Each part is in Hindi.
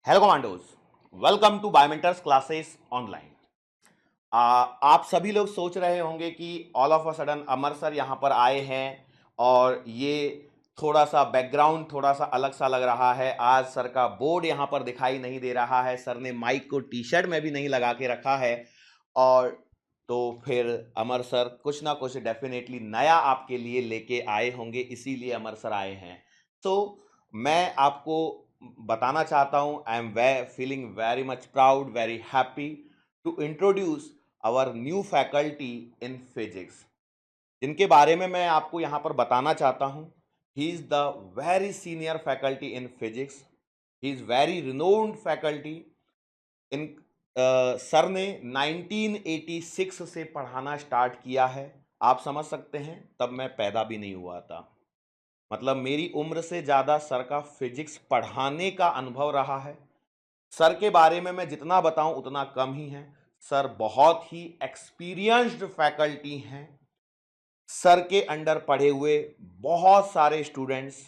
Hello commandos, welcome to biomentors classes online. आप सभी लोग सोच रहे होंगे कि all of a sudden Amar sir यहाँ पर आए हैं और ये थोड़ा सा बैकग्राउंड थोड़ा सा अलग सा लग रहा है। आज सर का बोर्ड यहाँ पर दिखाई नहीं दे रहा है, सर ने माइक को टी शर्ट में भी नहीं लगा के रखा है। और तो फिर अमर सर कुछ ना कुछ डेफिनेटली नया आपके लिए लेके आए होंगे, इसीलिए अमर सर आए हैं। तो मैं आपको बताना चाहता हूँ, I am feeling very much proud, very happy to introduce our new faculty in physics, जिनके बारे में मैं आपको यहाँ पर बताना चाहता हूँ। He is the very senior faculty in physics, he is very renowned faculty in. Sir ने 1986 से पढ़ाना स्टार्ट किया है। आप समझ सकते हैं, तब मैं पैदा भी नहीं हुआ था। मतलब मेरी उम्र से ज़्यादा सर का फिजिक्स पढ़ाने का अनुभव रहा है। सर के बारे में मैं जितना बताऊं उतना कम ही है। सर बहुत ही एक्सपीरियंस्ड फैकल्टी हैं। सर के अंडर पढ़े हुए बहुत सारे स्टूडेंट्स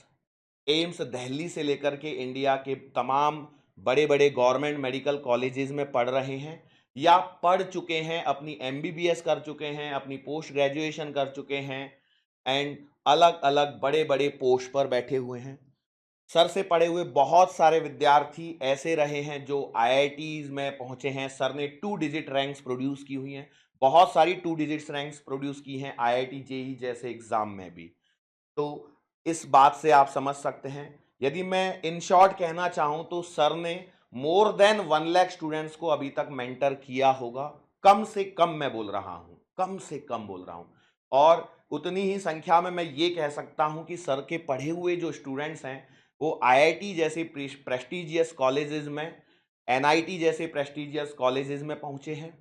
एम्स दिल्ली से लेकर के इंडिया के तमाम बड़े बड़े गवर्नमेंट मेडिकल कॉलेजेस में पढ़ रहे हैं या पढ़ चुके हैं, अपनी एमबीबीएस कर चुके हैं, अपनी पोस्ट ग्रेजुएशन कर चुके हैं एंड अलग अलग बड़े बड़े पोस्ट पर बैठे हुए हैं। सर से पढ़े हुए बहुत सारे विद्यार्थी ऐसे रहे हैं जो आईआईटीज में पहुंचे हैं। सर ने 2 डिजिट रैंक्स प्रोड्यूस की हुई हैं, बहुत सारी 2 डिजिट्स रैंक्स प्रोड्यूस की हैं आईआईटी जेई जैसे एग्जाम में भी। तो इस बात से आप समझ सकते हैं। यदि मैं इन शॉर्ट कहना चाहूं तो सर ने मोर देन 1 लाख स्टूडेंट्स को अभी तक मेंटर किया होगा। कम से कम मैं बोल रहा हूं, कम से कम बोल रहा हूं। और उतनी ही संख्या में मैं ये कह सकता हूं कि सर के पढ़े हुए जो स्टूडेंट्स हैं वो आईआईटी जैसे प्रेस्टिजियस कॉलेजेस में, एनआईटी जैसे प्रेस्टिजियस कॉलेजेस में पहुंचे हैं।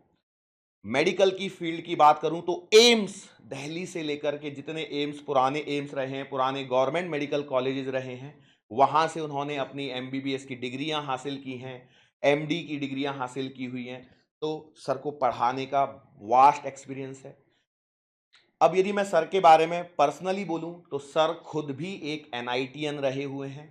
मेडिकल की फील्ड की बात करूं तो एम्स दिल्ली से लेकर के जितने एम्स, पुराने एम्स रहे हैं, पुराने गवर्नमेंट मेडिकल कॉलेजेस रहे हैं, वहां से उन्होंने अपनी एमबीबीएस की डिग्रियां हासिल की हैं, एमडी की डिग्रियां हासिल की हुई हैं। तो सर को पढ़ाने का वास्ट एक्सपीरियंस है। अब यदि मैं सर के बारे में पर्सनली बोलूं तो सर खुद भी एक एनआईटीएन रहे हुए हैं,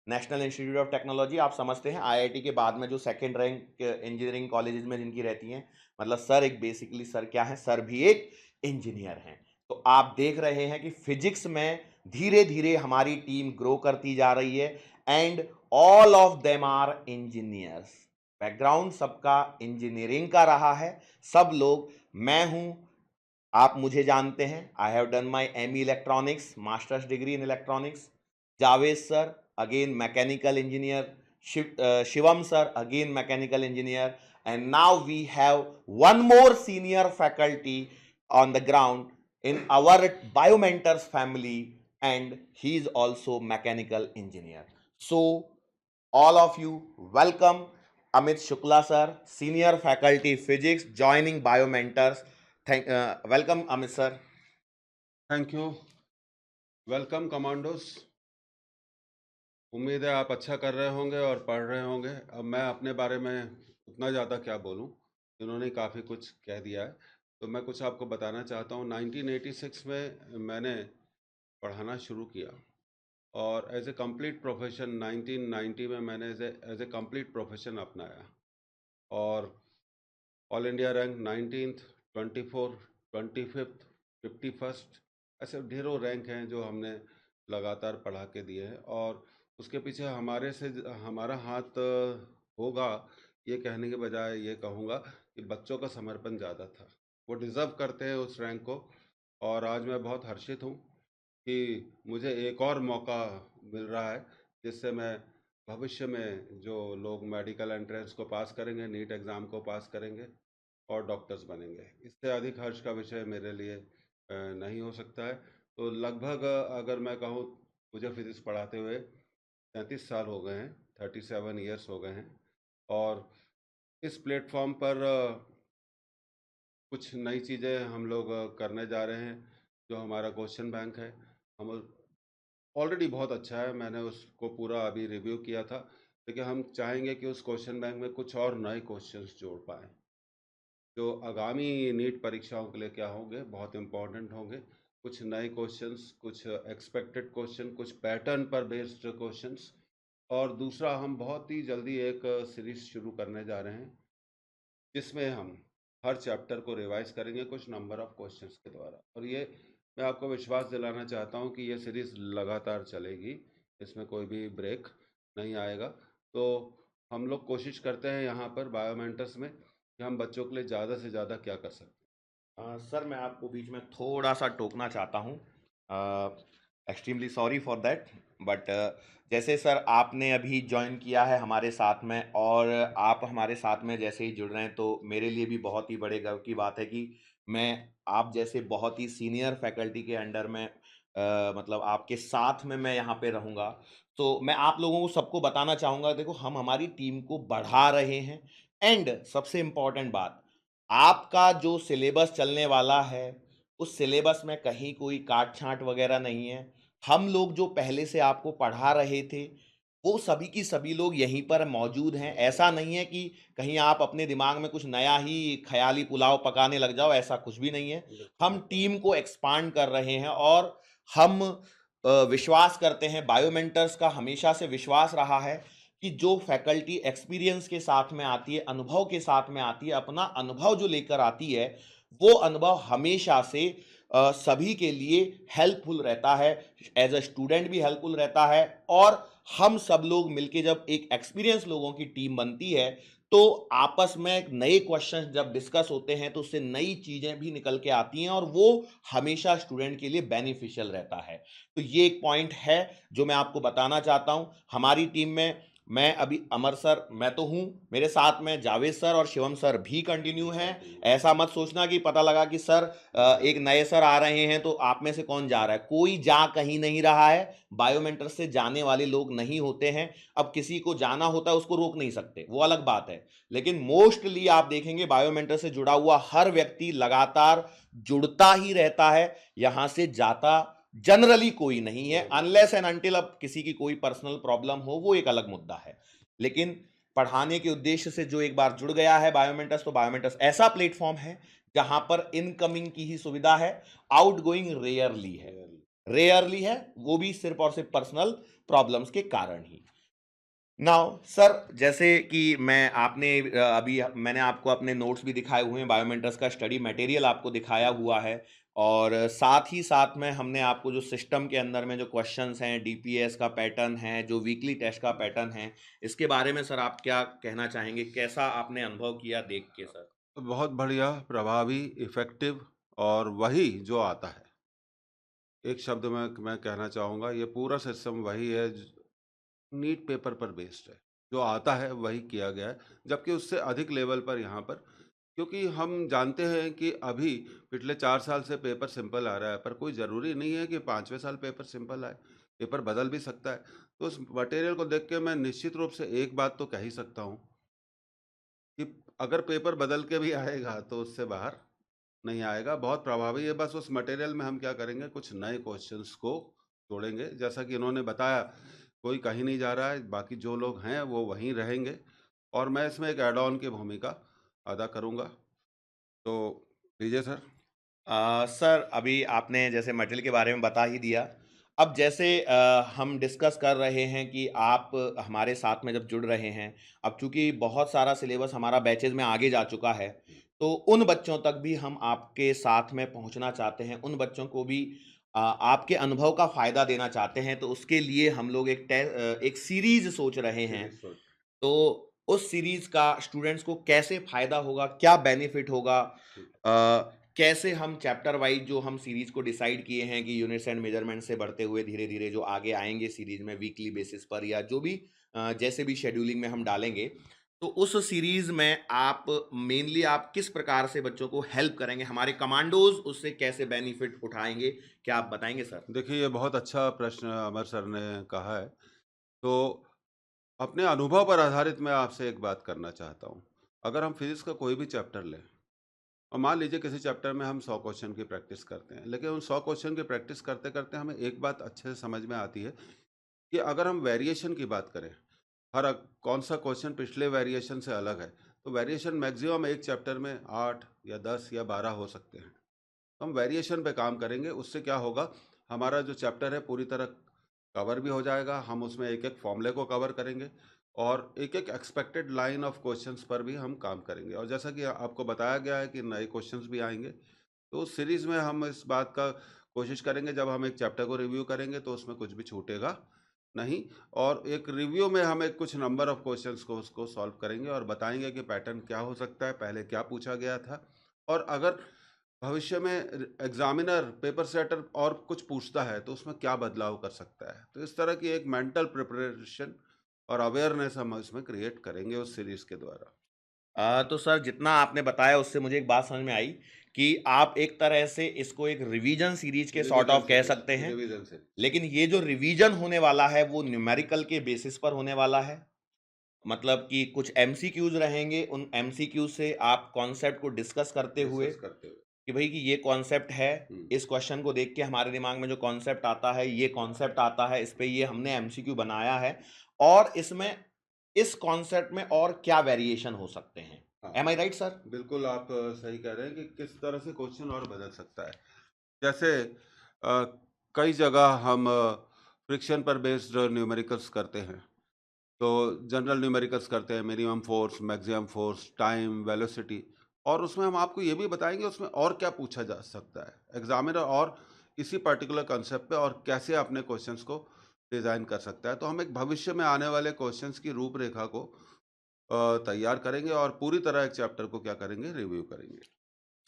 नेशनल इंस्टीट्यूट ऑफ टेक्नोलॉजी। आप समझते हैं आईआईटी के बाद में जो सेकंड रैंक इंजीनियरिंग कॉलेजेस में जिनकी रहती हैं, मतलब सर एक बेसिकली सर क्या है, सर भी एक इंजीनियर हैं। तो आप देख रहे हैं कि फिजिक्स में धीरे धीरे हमारी टीम ग्रो करती जा रही है and all of them are engineers. Background सबका इंजीनियरिंग का रहा है, सब लोग। मैं हूं, आप मुझे जानते हैं, I have done my ME electronics, masters degree in electronics. Javed sir again mechanical engineer, Shivam sir again mechanical engineer, and now we have one more senior faculty on the ground in our biomentors family, and he is also mechanical engineer. So all of you, welcome Amit Shukla sir, senior faculty physics, joining biomentors. Welcome Amit sir. Thank you. Welcome commandos. उम्मीद है आप अच्छा कर रहे होंगे और पढ़ रहे होंगे। अब मैं अपने बारे में उतना ज़्यादा क्या बोलूं, इन्होंने काफ़ी कुछ कह दिया है। तो मैं कुछ आपको बताना चाहता हूं। 1986 में मैंने पढ़ाना शुरू किया और एज ए कंप्लीट प्रोफेशन 1990 में मैंने एज ए कंप्लीट प्रोफेशन अपनाया। और all India rank 19th, 24, 25th, 51st, ऐसे ढेरों रैंक हैं जो हमने लगातार पढ़ा के दिए हैं। और उसके पीछे हमारा हाथ होगा, ये कहने के बजाय ये कहूँगा कि बच्चों का समर्पण ज़्यादा था। वो डिज़र्व करते हैं उस रैंक को। और आज मैं बहुत हर्षित हूँ कि मुझे एक और मौका मिल रहा है जिससे मैं भविष्य में जो लोग मेडिकल एंट्रेंस को पास करेंगे, नीट एग्ज़ाम को पास करेंगे और डॉक्टर्स बनेंगे, इससे अधिक हर्ष का विषय मेरे लिए नहीं हो सकता है। तो लगभग अगर मैं कहूँ, मुझे फिजिक्स पढ़ाते हुए 33 साल हो गए हैं, 37 ईयर्स हो गए हैं। और इस प्लेटफॉर्म पर कुछ नई चीज़ें हम लोग करने जा रहे हैं। जो हमारा क्वेश्चन बैंक है, हम ऑलरेडी बहुत अच्छा है, मैंने उसको पूरा अभी रिव्यू किया था, लेकिन हम चाहेंगे कि उस क्वेश्चन बैंक में कुछ और नए क्वेश्चंस जोड़ पाएँ जो आगामी नीट परीक्षाओं के लिए क्या होंगे, बहुत इम्पोर्टेंट होंगे। कुछ नए क्वेश्चंस, कुछ एक्सपेक्टेड क्वेश्चन, कुछ पैटर्न पर बेस्ड क्वेश्चंस और दूसरा हम बहुत ही जल्दी एक सीरीज़ शुरू करने जा रहे हैं, जिसमें हम हर चैप्टर को रिवाइज़ करेंगे कुछ नंबर ऑफ़ क्वेश्चंस के द्वारा। और ये मैं आपको विश्वास दिलाना चाहता हूँ कि ये सीरीज़ लगातार चलेगी, इसमें कोई भी ब्रेक नहीं आएगा। तो हम लोग कोशिश करते हैं यहाँ पर बायोमेंटर्स में कि हम बच्चों के लिए ज़्यादा से ज़्यादा क्या कर सकते हैं। सर मैं आपको बीच में थोड़ा सा टोकना चाहता हूँ। Extremely sorry for that, but जैसे सर आपने अभी ज्वाइन किया है हमारे साथ में, और आप हमारे साथ में जैसे ही जुड़ रहे हैं, तो मेरे लिए भी बहुत ही बड़े गर्व की बात है कि मैं आप जैसे बहुत ही सीनियर फैकल्टी के अंडर में मतलब आपके साथ में मैं यहाँ पे रहूँगा। तो मैं आप लोगों को सबको बताना चाहूँगा, देखो हम हमारी टीम को बढ़ा रहे हैं। एंड सबसे इम्पोर्टेंट बात, आपका जो सिलेबस चलने वाला है, उस सिलेबस में कहीं कोई काट-छाँट वगैरह नहीं है। हम लोग जो पहले से आपको पढ़ा रहे थे, वो सभी की सभी लोग यहीं पर मौजूद हैं। ऐसा नहीं है कि कहीं आप अपने दिमाग में कुछ नया ही ख़याली पुलाव पकाने लग जाओ, ऐसा कुछ भी नहीं है। हम टीम को एक्सपांड कर रहे हैं, और हम विश्वास करते हैं, बायोमेंटर्स का हमेशा से विश्वास रहा है कि जो फैकल्टी एक्सपीरियंस के साथ में आती है, अनुभव के साथ में आती है, अपना अनुभव जो लेकर आती है, वो अनुभव हमेशा से सभी के लिए हेल्पफुल रहता है। एज अ स्टूडेंट भी हेल्पफुल रहता है, और हम सब लोग मिलके जब एक एक्सपीरियंस लोगों की टीम बनती है, तो आपस में नए क्वेश्चन जब डिस्कस होते हैं, तो उससे नई चीजें भी निकल के आती हैं, और वो हमेशा स्टूडेंट के लिए बेनिफिशियल रहता है। तो ये एक पॉइंट है जो मैं आपको बताना चाहता हूं। हमारी टीम में मैं अभी अमर सर, मैं तो हूं, मेरे साथ में जावेद सर और शिवम सर भी कंटिन्यू हैं। ऐसा मत सोचना कि पता लगा कि सर एक नए सर आ रहे हैं तो आप में से कौन जा रहा है। कोई जा कहीं नहीं रहा है। बायोमेंटर से जाने वाले लोग नहीं होते हैं। अब किसी को जाना होता है, उसको रोक नहीं सकते, वो अलग बात है। लेकिन मोस्टली आप देखेंगे बायोमेंटर से जुड़ा हुआ हर व्यक्ति लगातार जुड़ता ही रहता है, यहां से जाता जनरली कोई नहीं है, अनलेस एंड अनटिल अब किसी की कोई पर्सनल प्रॉब्लम हो, वो एक अलग मुद्दा है। लेकिन पढ़ाने के उद्देश्य से जो एक बार जुड़ गया है बायोमेंटर्स, तो बायोमेंटर्स ऐसा प्लेटफॉर्म है जहां पर इनकमिंग की ही सुविधा है, आउटगोइंग रेयरली है। रेयरली है, वो भी सिर्फ और सिर्फ पर्सनल प्रॉब्लम्स के कारण ही। नाउ सर, जैसे कि मैं आपने अभी मैंने आपको अपने नोट्स भी दिखाए हुए हैं, बायोमेंटर्स का स्टडी मटेरियल आपको दिखाया हुआ है, और साथ ही साथ में हमने आपको जो सिस्टम के अंदर में जो क्वेश्चंस हैं, डीपीएस का पैटर्न है, जो वीकली टेस्ट का पैटर्न है, इसके बारे में सर आप क्या कहना चाहेंगे? कैसा आपने अनुभव किया देख के सर? बहुत बढ़िया, प्रभावी, इफ़ेक्टिव और वही जो आता है। एक शब्द में मैं कहना चाहूँगा, ये पूरा सिस्टम वही है, नीट पेपर पर बेस्ड है। जो आता है वही किया गया है, जबकि उससे अधिक लेवल पर यहाँ पर, क्योंकि हम जानते हैं कि अभी पिछले 4 साल से पेपर सिंपल आ रहा है, पर कोई ज़रूरी नहीं है कि 5वें साल पेपर सिंपल आए, पेपर बदल भी सकता है। तो उस मटेरियल को देख के मैं निश्चित रूप से एक बात तो कह ही सकता हूँ कि अगर पेपर बदल के भी आएगा तो उससे बाहर नहीं आएगा, बहुत प्रभावी है। बस उस मटेरियल में हम क्या करेंगे, कुछ नए क्वेश्चंस को जोड़ेंगे, जैसा कि इन्होंने बताया, कोई कहीं नहीं जा रहा है, बाकी जो लोग हैं वो वहीं रहेंगे, और मैं इसमें एक ऐड ऑन की भूमिका अदा करूँगा। तो दीजिए सर। सर अभी आपने जैसे मटेरियल के बारे में बता ही दिया। अब जैसे हम डिस्कस कर रहे हैं कि आप हमारे साथ में जब जुड़ रहे हैं, अब चूंकि बहुत सारा सिलेबस हमारा बैचेज में आगे जा चुका है, तो उन बच्चों तक भी हम आपके साथ में पहुंचना चाहते हैं, उन बच्चों को भी आपके अनुभव का फ़ायदा देना चाहते हैं। तो उसके लिए हम लोग एक सीरीज सोच रहे हैं। सीरीज सोच तो उस सीरीज का स्टूडेंट्स को कैसे फायदा होगा, क्या बेनिफिट होगा, ठीक। कैसे हम चैप्टर वाइज जो हम सीरीज को डिसाइड किए हैं कि यूनिट्स एंड मेजरमेंट से बढ़ते हुए धीरे धीरे जो आगे आएंगे सीरीज में वीकली बेसिस पर, या जो भी जैसे भी शेड्यूलिंग में हम डालेंगे, तो उस सीरीज में आप मेनली आप किस प्रकार से बच्चों को हेल्प करेंगे, हमारे कमांडोज उससे कैसे बेनिफिट उठाएंगे, क्या आप बताएंगे सर? देखिए, ये बहुत अच्छा प्रश्न अमर सर ने कहा है। तो अपने अनुभव पर आधारित मैं आपसे एक बात करना चाहता हूँ। अगर हम फिजिक्स का कोई भी चैप्टर लें, और मान लीजिए किसी चैप्टर में हम 100 क्वेश्चन की प्रैक्टिस करते हैं, लेकिन उन 100 क्वेश्चन की प्रैक्टिस करते करते हमें एक बात अच्छे से समझ में आती है कि अगर हम वेरिएशन की बात करें, कौन सा क्वेश्चन पिछले वेरिएशन से अलग है, तो वेरिएशन मैक्सिमम एक चैप्टर में 8 या 10 या 12 हो सकते हैं। तो हम वेरिएशन पे काम करेंगे, उससे क्या होगा, हमारा जो चैप्टर है पूरी तरह कवर भी हो जाएगा। हम उसमें एक एक फॉर्मूले को कवर करेंगे और एक एक एक्सपेक्टेड लाइन ऑफ क्वेश्चंस पर भी हम काम करेंगे। और जैसा कि आपको बताया गया है कि नए क्वेश्चंस भी आएंगे, तो उस सीरीज में हम इस बात का कोशिश करेंगे, जब हम एक चैप्टर को रिव्यू करेंगे तो उसमें कुछ भी छूटेगा नहीं। और एक रिव्यू में हम एक कुछ नंबर ऑफ क्वेश्चंस को उसको सॉल्व करेंगे और बताएंगे कि पैटर्न क्या हो सकता है, पहले क्या पूछा गया था, और अगर भविष्य में एग्जामिनर पेपर सेटर और कुछ पूछता है तो उसमें क्या बदलाव कर सकता है। तो इस तरह की एक मेंटल प्रिपरेशन और अवेयरनेस हम इसमें क्रिएट करेंगे उस सीरीज के द्वारा। तो सर जितना आपने बताया उससे मुझे एक बात समझ में आई कि आप एक तरह से इसको एक रिवीजन सीरीज के सॉर्ट ऑफ कह सकते हैं, रिवीजन से, लेकिन ये जो रिवीजन होने वाला है वो न्यूमेरिकल के बेसिस पर होने वाला है। मतलब कि कुछ एमसीक्यूज रहेंगे, उन एमसीक्यूज से आप कॉन्सेप्ट को डिस्कस करते हुए कि भाई कि ये कॉन्सेप्ट है, इस क्वेश्चन को देख के हमारे दिमाग में जो कॉन्सेप्ट आता है ये कॉन्सेप्ट आता है, इस पे ये हमने एमसीक्यू बनाया है और इसमें इस कॉन्सेप्ट में और क्या वेरिएशन हो सकते हैं। एम आई राइट सर? बिल्कुल आप सही कह रहे हैं कि किस तरह से क्वेश्चन और बदल सकता है। जैसे कई जगह हम फ्रिक्शन पर बेस्ड न्यूमेरिकल्स करते हैं, तो जनरल न्यूमेरिकल्स करते हैं, minimum force, maximum force, time, velocity, और उसमें हम आपको ये भी बताएंगे उसमें और क्या पूछा जा सकता है एग्जामिनर, और इसी पर्टिकुलर कंसेप्ट पे और कैसे अपने क्वेश्चंस को डिज़ाइन कर सकता है। तो हम एक भविष्य में आने वाले क्वेश्चंस की रूपरेखा को तैयार करेंगे और पूरी तरह एक चैप्टर को क्या करेंगे, रिव्यू करेंगे।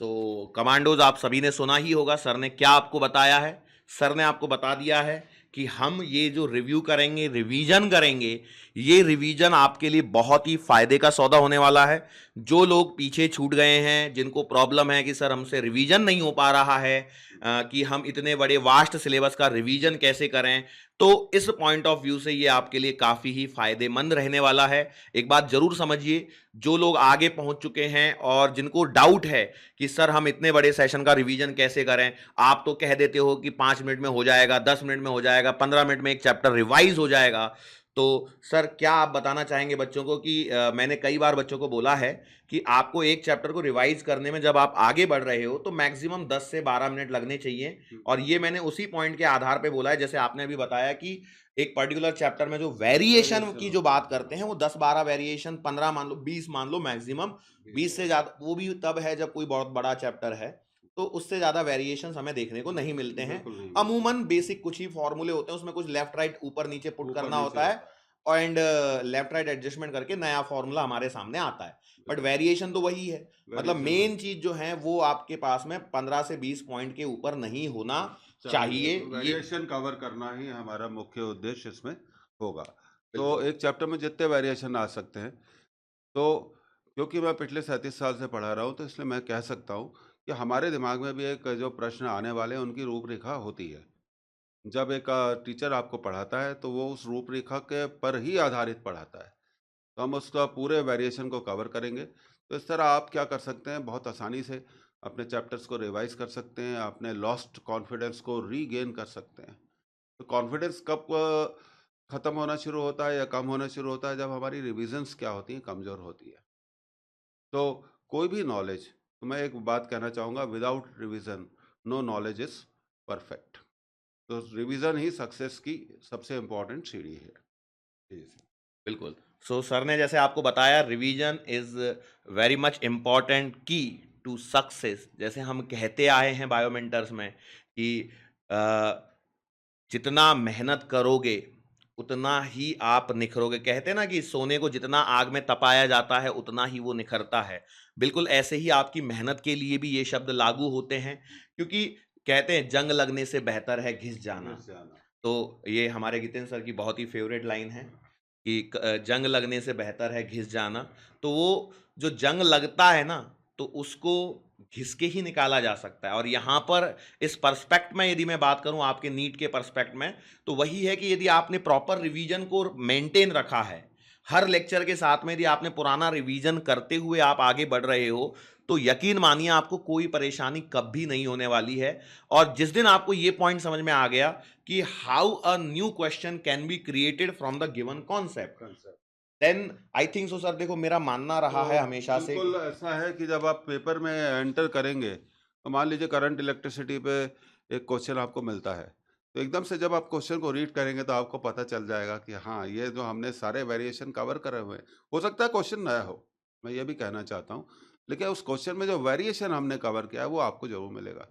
तो कमांडोज आप सभी ने सुना ही होगा सर ने क्या आपको बताया है। सर ने आपको बता दिया है कि हम ये जो रिव्यू करेंगे, रिवीजन करेंगे, ये रिवीजन आपके लिए बहुत ही फायदे का सौदा होने वाला है। जो लोग पीछे छूट गए हैं, जिनको प्रॉब्लम है कि सर हमसे रिवीजन नहीं हो पा रहा है, कि हम इतने बड़े वास्ट सिलेबस का रिवीजन कैसे करें, तो इस पॉइंट ऑफ व्यू से ये आपके लिए काफ़ी ही फायदेमंद रहने वाला है। एक बात जरूर समझिए, जो लोग आगे पहुंच चुके हैं और जिनको डाउट है कि सर हम इतने बड़े सेशन का रिवीजन कैसे करें, आप तो कह देते हो कि 5 मिनट में हो जाएगा, 10 मिनट में हो जाएगा, 15 मिनट में एक चैप्टर रिवाइज हो जाएगा। तो सर क्या आप बताना चाहेंगे बच्चों को कि मैंने कई बार बच्चों को बोला है कि आपको एक चैप्टर को रिवाइज करने में जब आप आगे बढ़ रहे हो तो मैक्सिमम 10 से 12 मिनट लगने चाहिए। और ये मैंने उसी पॉइंट के आधार पे बोला है, जैसे आपने अभी बताया कि एक पर्टिकुलर चैप्टर में जो वेरिएशन की जो बात करते हैं वो 10-12 वेरिएशन, 15 मान लो, 20 मान लो मैक्सिमम, 20 से ज़्यादा वो भी तब है जब कोई बहुत बड़ा चैप्टर है, तो उससे ज़्यादा वेरिएशंस हमें देखने को नहीं मिलते हैं। अमूमन बेसिक कुछ ही फॉर्मूले होते हैं, उसमें कुछ लेफ्ट राइट ऊपर नीचे पुट करना होता है एंड लेफ्ट राइट एडजस्टमेंट करके नया फॉर्मूला हमारे सामने आता है। बट वेरिएशन तो वही है, मतलब मेन चीज जो है वो आपके पास में 15 से 20 पॉइंट के ऊपर नहीं होना चाहिए। वेरिएशन कवर करना ही हमारा मुख्य उद्देश्य इसमें होगा। तो एक चैप्टर में जितने वेरिएशन आ सकते हैं, तो क्योंकि मैं पिछले 37 साल से पढ़ा रहा हूँ, तो इसलिए मैं कह सकता हूँ कि हमारे दिमाग में भी एक जो प्रश्न आने वाले हैं उनकी रूपरेखा होती है। जब एक टीचर आपको पढ़ाता है तो वो उस रूपरेखा के पर ही आधारित पढ़ाता है, तो हम उसका पूरे वेरिएशन को कवर करेंगे। तो इस तरह आप क्या कर सकते हैं, बहुत आसानी से अपने चैप्टर्स को रिवाइज कर सकते हैं, अपने लॉस्ट कॉन्फिडेंस को रीगेन कर सकते हैं। तो कॉन्फिडेंस कब ख़त्म होना शुरू होता है या कम होना शुरू होता है, जब हमारी रिविजन्स क्या होती हैं, कमज़ोर होती है। तो कोई भी नॉलेज, तो मैं एक बात कहना चाहूँगा, without revision no knowledge is perfect. तो रिवीजन ही सक्सेस की सबसे इम्पोर्टेंट सीढ़ी है। बिल्कुल। सो सर ने जैसे आपको बताया, revision is very much important की टू सक्सेस। जैसे हम कहते आए हैं बायोमेंटर्स में कि जितना मेहनत करोगे उतना ही आप निखरोगे। कहते हैं ना कि सोने को जितना आग में तपाया जाता है उतना ही वो निखरता है। बिल्कुल ऐसे ही आपकी मेहनत के लिए भी ये शब्द लागू होते हैं, क्योंकि कहते हैं जंग लगने से बेहतर है घिस जाना। तो ये हमारे जितेंद्र सर की बहुत ही फेवरेट लाइन है कि जंग लगने से बेहतर है घिस जाना। तो वो जो जंग लगता है ना, तो उसको घिस के ही निकाला जा सकता है। और यहाँ पर इस पर्सपेक्ट में यदि मैं बात करूँ आपके नीट के पर्सपेक्ट में, तो वही है कि यदि आपने प्रॉपर रिवीजन को मेंटेन रखा है, हर लेक्चर के साथ में यदि आपने पुराना रिवीजन करते हुए आप आगे बढ़ रहे हो, तो यकीन मानिए आपको कोई परेशानी कभी नहीं होने वाली है। और जिस दिन आपको ये पॉइंट समझ में आ गया कि how a new question can be created from the given concept, then I think so sir, देखो मेरा मानना रहा है हमेशा से, बिल्कुल ऐसा है कि जब आप पेपर में एंटर करेंगे, तो मान लीजिए करंट इलेक्ट्रिसिटी पे एक क्वेश्चन आपको मिलता है, तो एकदम से जब आप क्वेश्चन को रीड करेंगे तो आपको पता चल जाएगा कि हाँ, ये जो हमने सारे वेरिएशन कवर करे हुए हैं, हो सकता है क्वेश्चन नया हो, मैं ये भी कहना चाहता हूँ, लेकिन उस क्वेश्चन में जो वेरिएशन हमने कवर किया है वो आपको ज़रूर मिलेगा।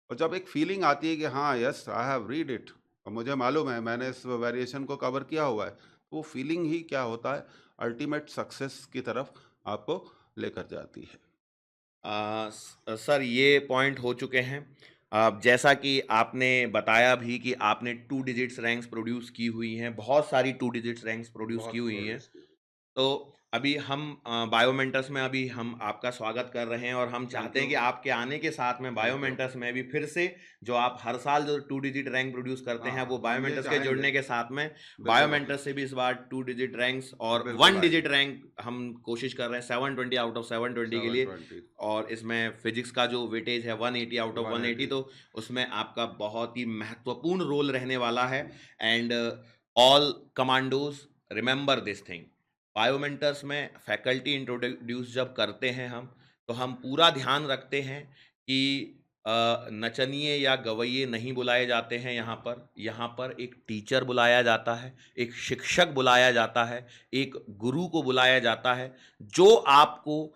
और जब एक फीलिंग आती है कि हाँ, yes I have read it और मुझे मालूम है मैंने इस वेरिएशन को कवर किया हुआ है, तो वो फीलिंग ही क्या होता है, अल्टीमेट सक्सेस की तरफ आपको लेकर जाती है। सर ये पॉइंट हो चुके हैं। जैसा कि आपने बताया भी कि आपने 2 डिजिट्स रैंक्स प्रोड्यूस की हुई हैं, बहुत सारी 2 डिजिट्स रैंक्स प्रोड्यूस की बहुत हुई हैं। प्रोड्यूस किया। तो अभी हम बायोमेंटर्स में अभी हम आपका स्वागत कर रहे हैं और हम थैंक चाहते हैं यू, कि आपके आने के साथ में थैंक यू। बायोमेंटर्स में भी फिर से जो आप हर साल जो 2 डिजिट रैंक प्रोड्यूस करते हैं, वो हाँ, हम ये बायोमेंटर्स के चाहेंगे, जुड़ने के साथ में बिल्कुल बायोमेंटर्स से भी इस बार 2 डिजिट रैंक्स और बिल्कुल 1 आएंगे। डिजिट रैंक हम कोशिश कर रहे हैं 720 आउट ऑफ 720 के लिए। 720, और इसमें फिजिक्स का जो वेटेज है 180 आउट ऑफ 180, 180। तो उसमें आपका बहुत ही महत्वपूर्ण रोल रहने वाला है। And all commandos remember this thing, Biomentors में फैकल्टी इंट्रोड्यूस जब करते हैं तो हम पूरा ध्यान रखते हैं कि नचनिए या गवैये नहीं बुलाए जाते हैं। यहाँ पर एक टीचर बुलाया जाता है, एक शिक्षक बुलाया जाता है, एक गुरु को बुलाया जाता है, जो आपको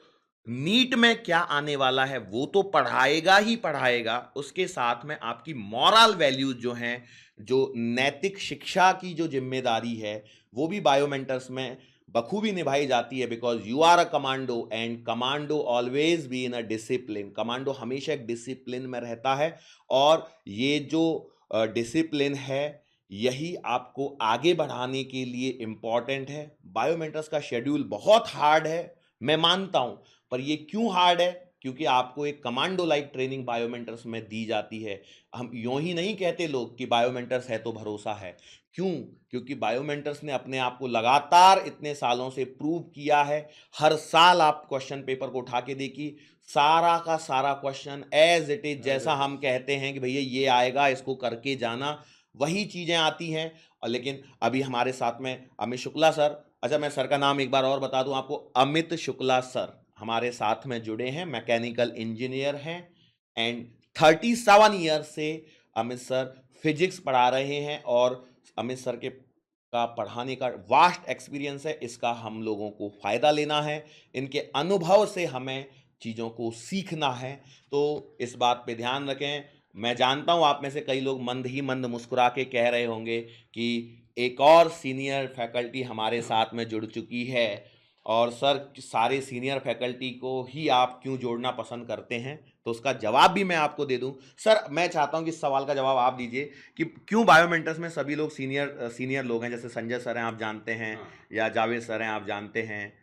नीट में क्या आने वाला है वो तो पढ़ाएगा ही पढ़ाएगा, उसके साथ में आपकी मॉरल वैल्यूज जो हैं, जो नैतिक शिक्षा की जो जिम्मेदारी है, वो भी बायोमेंटर्स में बखूबी निभाई जाती है। Because you are a commando and commando always be in a discipline, commando हमेशा एक डिसिप्लिन में रहता है। और ये जो डिसिप्लिन है, यही आपको आगे बढ़ाने के लिए इम्पॉर्टेंट है। बायोमेंटर्स का शेड्यूल बहुत हार्ड है, मैं मानता हूं, पर ये क्यों हार्ड है? क्योंकि आपको एक कमांडो लाइक ट्रेनिंग बायोमेंटर्स में दी जाती है। हम यूं ही नहीं कहते लोग कि बायोमेंटर्स है तो भरोसा है। क्यों? क्योंकि बायोमेंटर्स ने अपने आप को लगातार इतने सालों से प्रूव किया है। हर साल आप क्वेश्चन पेपर को उठा के देखिए, सारा का सारा question as it is, as जैसा इट हम इज। कहते हैं कि भैया ये आएगा इसको करके जाना, वही चीजें आती हैं। और लेकिन अभी हमारे साथ में अमित शुक्ला सर, अच्छा मैं सर का नाम एक बार और बता दूं आपको, अमित शुक्ला सर हमारे साथ में जुड़े हैं, मैकेनिकल इंजीनियर हैं। एंड 37 ईयर से अमित सर फिजिक्स पढ़ा रहे हैं और अमित सर के का पढ़ाने का वास्ट एक्सपीरियंस है, इसका हम लोगों को फ़ायदा लेना है, इनके अनुभव से हमें चीज़ों को सीखना है। तो इस बात पे ध्यान रखें। मैं जानता हूँ आप में से कई लोग मंद ही मंद मुस्कुरा के कह रहे होंगे कि एक और सीनियर फैकल्टी हमारे साथ में जुड़ चुकी है, और सर सारे सीनियर फैकल्टी को ही आप क्यों जोड़ना पसंद करते हैं? तो उसका जवाब भी मैं आपको दे दूं। सर मैं चाहता हूं कि इस सवाल का जवाब आप दीजिए कि क्यों बायोमेंटर्स में सभी लोग सीनियर लोग हैं, जैसे संजय सर हैं आप जानते हैं, हाँ, या जावेद सर हैं आप जानते हैं।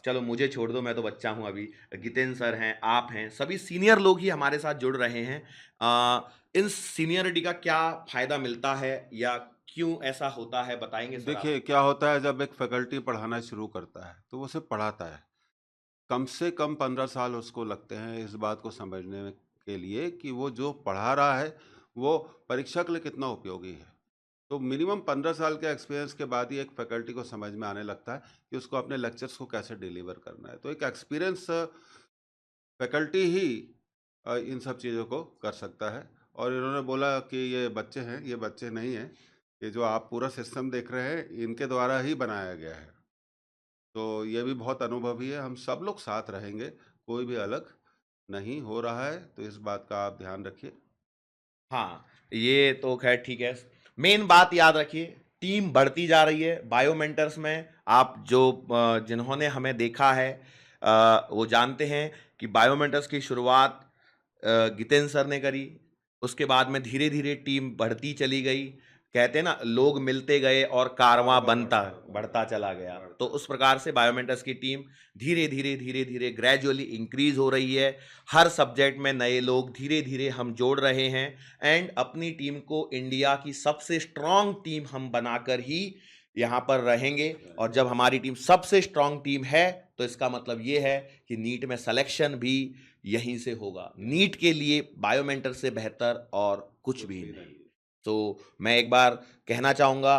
चलो मुझे छोड़ दो, मैं तो बच्चा हूं अभी। जितेंद्र सर हैं, आप हैं, सभी सीनियर लोग ही हमारे साथ जुड़ रहे हैं। इन सीनियरिटी का क्या फ़ायदा मिलता है या क्यों ऐसा होता है, बताएंगे सर आप? देखिए क्या होता है जब एक फैकल्टी पढ़ाना शुरू करता है तो वो सिर्फ पढ़ाता है, कम से कम 15 साल उसको लगते हैं इस बात को समझने के लिए कि वो जो पढ़ा रहा है वो परीक्षा के लिए कितना उपयोगी है। तो मिनिमम 15 साल के एक्सपीरियंस के बाद ही एक फैकल्टी को समझ में आने लगता है कि उसको अपने लेक्चर्स को कैसे डिलीवर करना है। तो एक एक्सपीरियंस फैकल्टी ही इन सब चीज़ों को कर सकता है। और इन्होंने बोला कि ये बच्चे हैं, ये बच्चे नहीं हैं, ये जो आप पूरा सिस्टम देख रहे हैं इनके द्वारा ही बनाया गया है। तो ये भी बहुत अनुभवी है, हम सब लोग साथ रहेंगे, कोई भी अलग नहीं हो रहा है, तो इस बात का आप ध्यान रखिए। हाँ, ये तो खैर ठीक है। मेन बात याद रखिए, टीम बढ़ती जा रही है बायोमेंटर्स में। आप जो जिन्होंने हमें देखा है वो जानते हैं कि बायोमेंटर्स की शुरुआत गितेन सर ने करी, उसके बाद में धीरे धीरे टीम बढ़ती चली गई। कहते हैं ना, लोग मिलते गए और कारवां कारवां बनता बढ़ता चला गया। तो उस प्रकार से बायोमेंटर्स की टीम धीरे धीरे ग्रेजुअली इंक्रीज हो रही है। हर सब्जेक्ट में नए लोग धीरे धीरे हम जोड़ रहे हैं, एंड अपनी टीम को इंडिया की सबसे स्ट्रांग टीम हम बनाकर ही यहाँ पर रहेंगे। और जब हमारी टीम सबसे स्ट्रांग टीम है, तो इसका मतलब ये है कि नीट में सिलेक्शन भी यहीं से होगा। नीट के लिए बायोमेंटर से बेहतर और कुछ कुछ भी भी नहीं। नहीं। तो मैं एक बार कहना चाहूँगा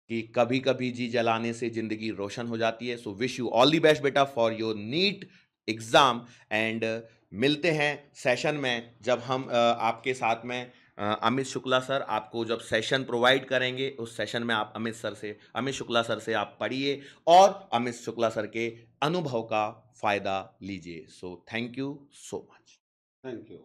कि कभी कभी जी जलाने से जिंदगी रोशन हो जाती है। So wish you all the best बेटा for your NEET exam. And मिलते हैं सेशन में, जब हम आपके साथ में अमित शुक्ला सर आपको जब सेशन प्रोवाइड करेंगे उस सेशन में आप अमित शुक्ला सर से आप पढ़िए और अमित शुक्ला सर के अनुभव का फायदा लीजिए। So thank you so much. Thank you.